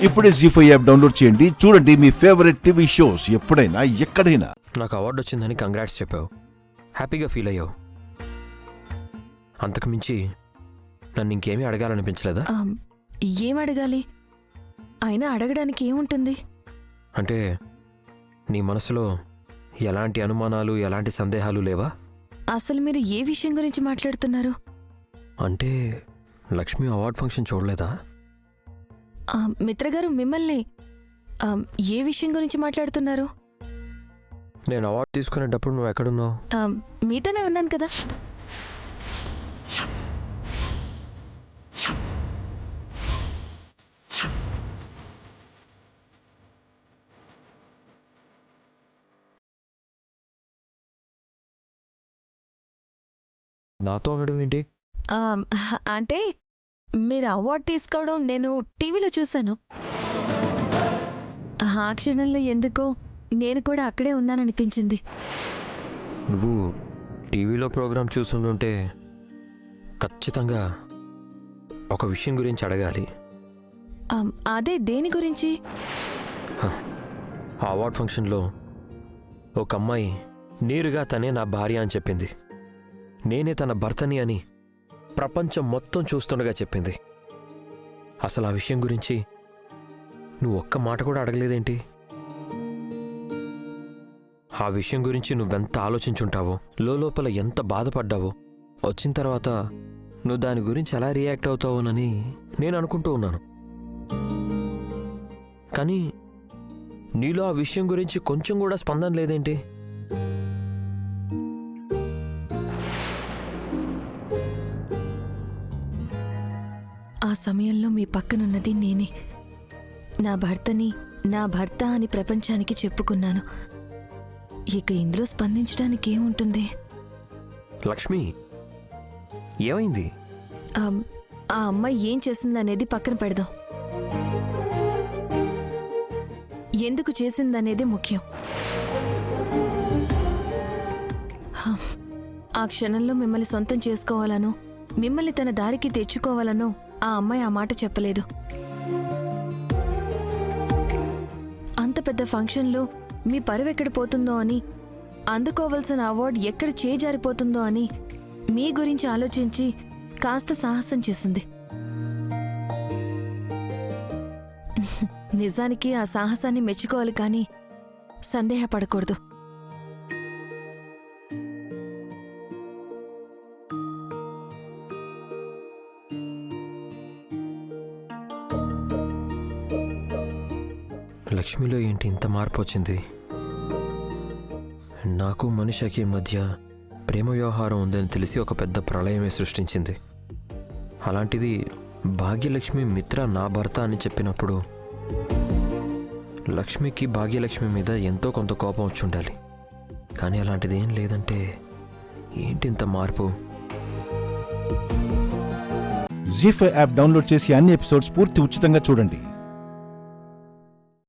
ఇప్పుడే జీ5 app download చేయండి. చూడండి మీ ఫేవరెట్ టీవీ షోస్ ఎప్పుడైనా ఎక్కడైనా. నాకు అవార్డు వచ్చిందని కంగ్రాట్స్ చెప్పావు, హ్యాపీగా ఫీల్ అయ్యావు. అంతకుమించి నన్ను ఇంకేమీ అడగాలనిపించలేదా? ఏం అడగాలి? అయినా అడగడానికి ఏముంటుంది? అంటే నీ మనసులో ఎలాంటి అనుమానాలు, ఎలాంటి సందేహాలు లేవా? అసలు మీరు ఏ విషయం గురించి మాట్లాడుతున్నారు? అంటే లక్ష్మి అవార్డ్ ఫంక్షన్ చూడలేదా? మిత్రగారు, మిమ్మల్ని ఏ విషయం గురించి మాట్లాడుతున్నారు? నేను అవార్డు తీసుకునేటప్పుడు నువ్వు ఎక్కడున్నావు? మీతోనే ఉన్నాను కదా. నాతో ఉండడం ఏంటి? అంటే మీరు అవార్డు తీసుకోవడం నేను టీవీలో చూశాను. ఆ క్షణంలో ఎందుకో నేను కూడా అక్కడే ఉన్నాననిపించింది. నువ్వు టీవీలో ప్రోగ్రాం చూస్తుంటే ఖచ్చితంగా ఒక విషయం గురించి అడగాలి. అదే దేని గురించి? ఆ అవార్డ్ ఫంక్షన్లో ఒక అమ్మాయి నేరుగా తనే నా భార్య అని చెప్పింది. నేనే తన భర్తని అని ప్రపంచం మొత్తం చూస్తుండగా చెప్పింది. అసలు ఆ విషయం గురించి నువ్వు ఒక్క మాట కూడా అడగలేదేంటి? ఆ విషయం గురించి నువ్వెంత ఆలోచించుంటావో, లోపల ఎంత బాధపడ్డావో, వచ్చిన తర్వాత నువ్వు దాని గురించి ఎలా రియాక్ట్ అవుతావోనని నేను అనుకుంటూ ఉన్నాను. కానీ నీలో ఆ విషయం గురించి కొంచెం కూడా స్పందన లేదేంటి? ఆ సమయంలో మీ పక్కనున్నది నేనే. నా భర్తని నా భర్త అని ప్రపంచానికి చెప్పుకున్నాను. ఇక ఇందులో స్పందించడానికి ఏముంటుంది? లక్ష్మి, ఏమైంది? ఆ అమ్మాయి ఏం చేసిందనేది పక్కన పెడదాం. ఎందుకు చేసిందనేది ముఖ్యం. ఆ క్షణంలో మిమ్మల్ని సొంతం చేసుకోవాలనో, మిమ్మల్ని తన దారికి తెచ్చుకోవాలనో ఆ అమ్మాయి ఆ మాట చెప్పలేదు. అంత పెద్ద ఫంక్షన్లో మీ పరువు ఎక్కడ పోతుందో అని, అందుకోవలసిన అవార్డు ఎక్కడ చేజారిపోతుందో అని మీ గురించి ఆలోచించి కాస్త సాహసం చేసింది. నిజానికి ఆ సాహసాన్ని మెచ్చుకోవాలి, కానీ సందేహపడకూడదు. లక్ష్మిలో ఏంటి ఇంత మార్పు వచ్చింది? నాకు మనిషికి మధ్య ప్రేమ వ్యవహారం ఉందని తెలిసి ఒక పెద్ద ప్రళయమే సృష్టించింది. అలాంటిది భాగ్యలక్ష్మి మిత్ర నా భర్త అని చెప్పినప్పుడు లక్ష్మికి భాగ్యలక్ష్మి మీద ఎంతో కొంత కోపం వచ్చి ఉండాలి. కానీ అలాంటిది ఏం లేదంటే ఏంటి ఇంత మార్పు? జీ5 యాప్ డౌన్లోడ్ చేసి అన్ని ఎపిసోడ్స్ పూర్తి ఉచితంగా చూడండి.